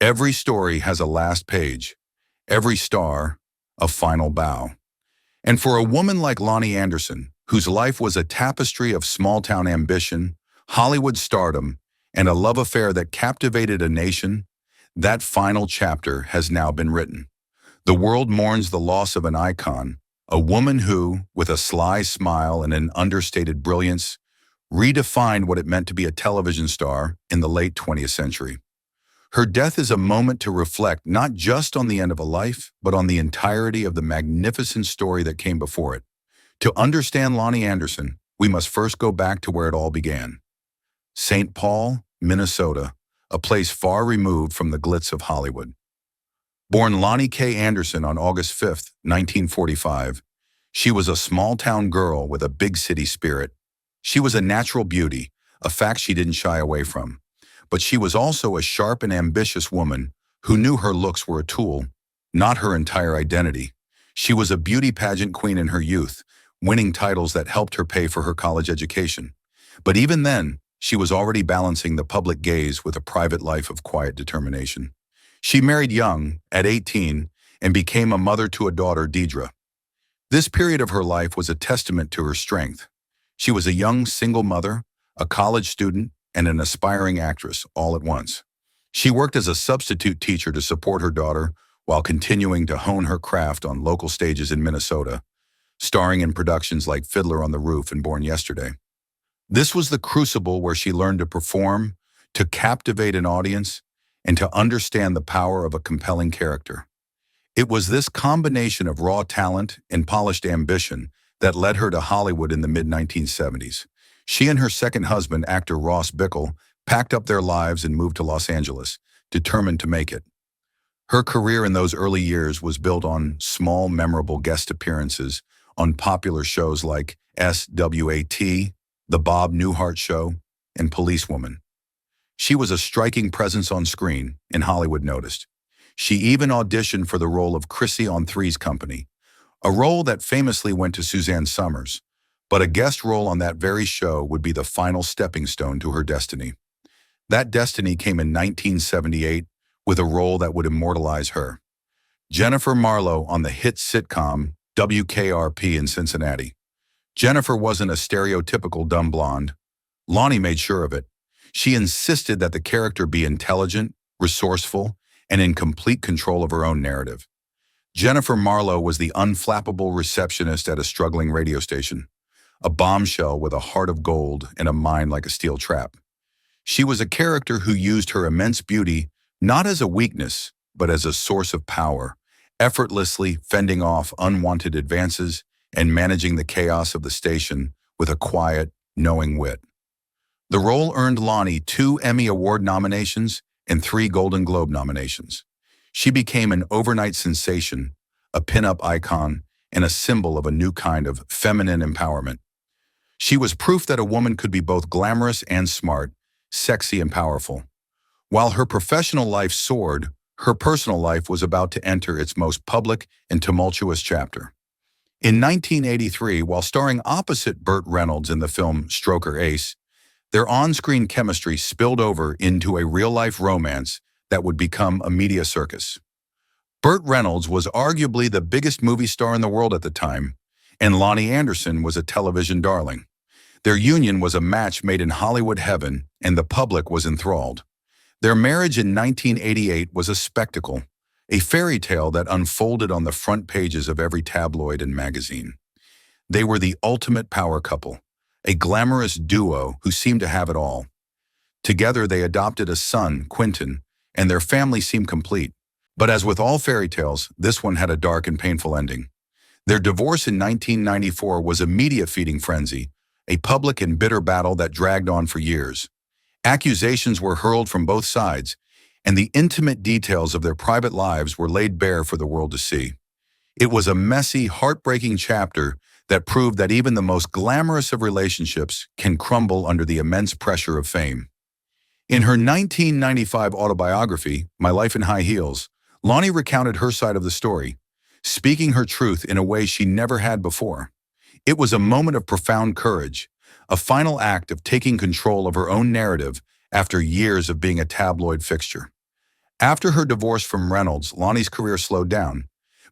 Every story has a last page, every star a final bow. And for a woman like Loni Anderson, whose life was a tapestry of small-town ambition, Hollywood stardom, and a love affair that captivated a nation, that final chapter has now been written. The world mourns the loss of an icon, a woman who, with a sly smile and an understated brilliance, redefined what it meant to be a television star in the late 20th century. Her death is a moment to reflect not just on the end of a life, but on the entirety of the magnificent story that came before it. To understand Loni Anderson, we must first go back to where it all began. St. Paul, Minnesota, a place far removed from the glitz of Hollywood. Born Loni K. Anderson on August 5, 1945, she was a small-town girl with a big city spirit. She was a natural beauty, a fact she didn't shy away from. But she was also a sharp and ambitious woman who knew her looks were a tool, not her entire identity. She was a beauty pageant queen in her youth, winning titles that helped her pay for her college education. But even then, she was already balancing the public gaze with a private life of quiet determination. She married young, at 18, and became a mother to a daughter, Deidre. This period of her life was a testament to her strength. She was a young single mother, a college student, and an aspiring actress all at once. She worked as a substitute teacher to support her daughter while continuing to hone her craft on local stages in Minnesota, starring in productions like Fiddler on the Roof and Born Yesterday. This was the crucible where she learned to perform, to captivate an audience, and to understand the power of a compelling character. It was this combination of raw talent and polished ambition that led her to Hollywood in the mid-1970s. She and her second husband, actor Ross Bickle, packed up their lives and moved to Los Angeles, determined to make it. Her career in those early years was built on small, memorable guest appearances on popular shows like SWAT, The Bob Newhart Show, and Policewoman. She was a striking presence on screen, and Hollywood noticed. She even auditioned for the role of Chrissy on Three's Company, a role that famously went to Suzanne Summers. But a guest role on that very show would be the final stepping stone to her destiny. That destiny came in 1978 with a role that would immortalize her. Jennifer Marlowe on the hit sitcom WKRP in Cincinnati. Jennifer wasn't a stereotypical dumb blonde. Loni made sure of it. She insisted that the character be intelligent, resourceful, and in complete control of her own narrative. Jennifer Marlowe was the unflappable receptionist at a struggling radio station. A bombshell with a heart of gold and a mind like a steel trap. She was a character who used her immense beauty not as a weakness, but as a source of power, effortlessly fending off unwanted advances and managing the chaos of the station with a quiet, knowing wit. The role earned Loni 2 Emmy Award nominations and 3 Golden Globe nominations. She became an overnight sensation, a pin-up icon, and a symbol of a new kind of feminine empowerment. She was proof that a woman could be both glamorous and smart, sexy and powerful. While her professional life soared, her personal life was about to enter its most public and tumultuous chapter. In 1983, while starring opposite Burt Reynolds in the film Stroker Ace, their on-screen chemistry spilled over into a real-life romance that would become a media circus. Burt Reynolds was arguably the biggest movie star in the world at the time, and Loni Anderson was a television darling. Their union was a match made in Hollywood heaven, and the public was enthralled. Their marriage in 1988 was a spectacle, a fairy tale that unfolded on the front pages of every tabloid and magazine. They were the ultimate power couple, a glamorous duo who seemed to have it all. Together they adopted a son, Quentin, and their family seemed complete. But as with all fairy tales, this one had a dark and painful ending. Their divorce in 1994 was a media-feeding frenzy, a public and bitter battle that dragged on for years. Accusations were hurled from both sides, and the intimate details of their private lives were laid bare for the world to see. It was a messy, heartbreaking chapter that proved that even the most glamorous of relationships can crumble under the immense pressure of fame. In her 1995 autobiography, My Life in High Heels, Loni recounted her side of the story, speaking her truth in a way she never had before. It was a moment of profound courage, a final act of taking control of her own narrative after years of being a tabloid fixture. After her divorce from Reynolds, Loni's career slowed down,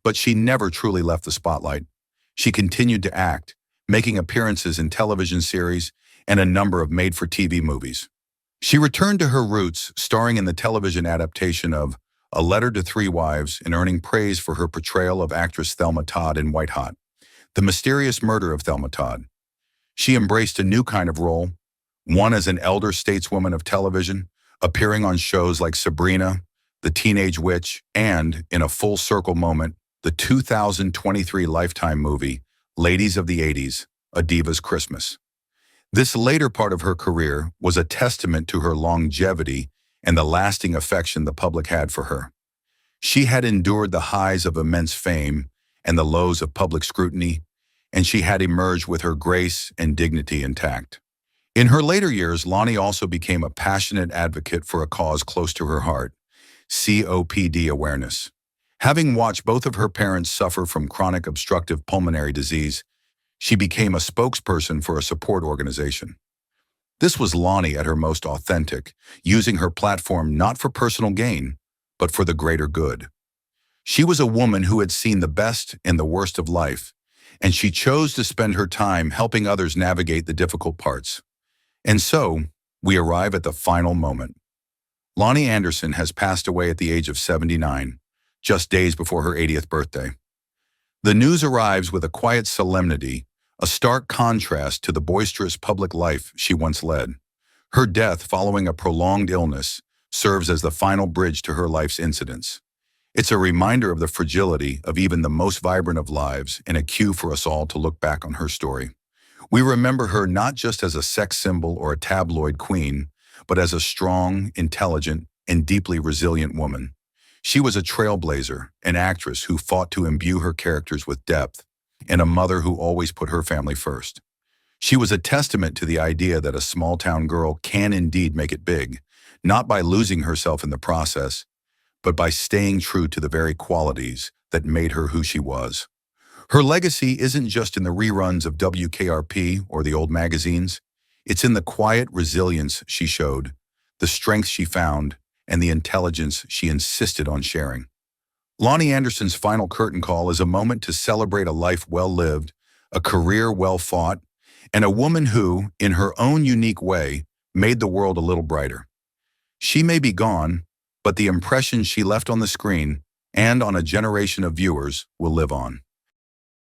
but she never truly left the spotlight. She continued to act, making appearances in television series and a number of made-for-TV movies. She returned to her roots, starring in the television adaptation of A Letter to Three Wives and earning praise for her portrayal of actress Thelma Todd in White Hot, The Mysterious Murder of Thelma Todd. She embraced a new kind of role, one as an elder stateswoman of television, appearing on shows like Sabrina, The Teenage Witch, and, in a full-circle moment, the 2023 Lifetime movie, Ladies of the 80s, A Diva's Christmas. This later part of her career was a testament to her longevity and the lasting affection the public had for her. She had endured the highs of immense fame and the lows of public scrutiny, and she had emerged with her grace and dignity intact. In her later years, Loni also became a passionate advocate for a cause close to her heart, COPD awareness. Having watched both of her parents suffer from chronic obstructive pulmonary disease, she became a spokesperson for a support organization. This was Loni at her most authentic, using her platform not for personal gain, but for the greater good. She was a woman who had seen the best and the worst of life, and she chose to spend her time helping others navigate the difficult parts. And so, we arrive at the final moment. Loni Anderson has passed away at the age of 79, just days before her 80th birthday. The news arrives with a quiet solemnity, a stark contrast to the boisterous public life she once led. Her death, following a prolonged illness, serves as the final bridge to her life's incidents. It's a reminder of the fragility of even the most vibrant of lives and a cue for us all to look back on her story. We remember her not just as a sex symbol or a tabloid queen, but as a strong, intelligent, and deeply resilient woman. She was a trailblazer, an actress who fought to imbue her characters with depth, and a mother who always put her family first. She was a testament to the idea that a small-town girl can indeed make it big, not by losing herself in the process, but by staying true to the very qualities that made her who she was. Her legacy isn't just in the reruns of WKRP or the old magazines. It's in the quiet resilience she showed, the strength she found, and the intelligence she insisted on sharing. Loni Anderson's final curtain call is a moment to celebrate a life well lived, a career well fought, and a woman who, in her own unique way, made the world a little brighter. She may be gone, but the impression she left on the screen and on a generation of viewers will live on.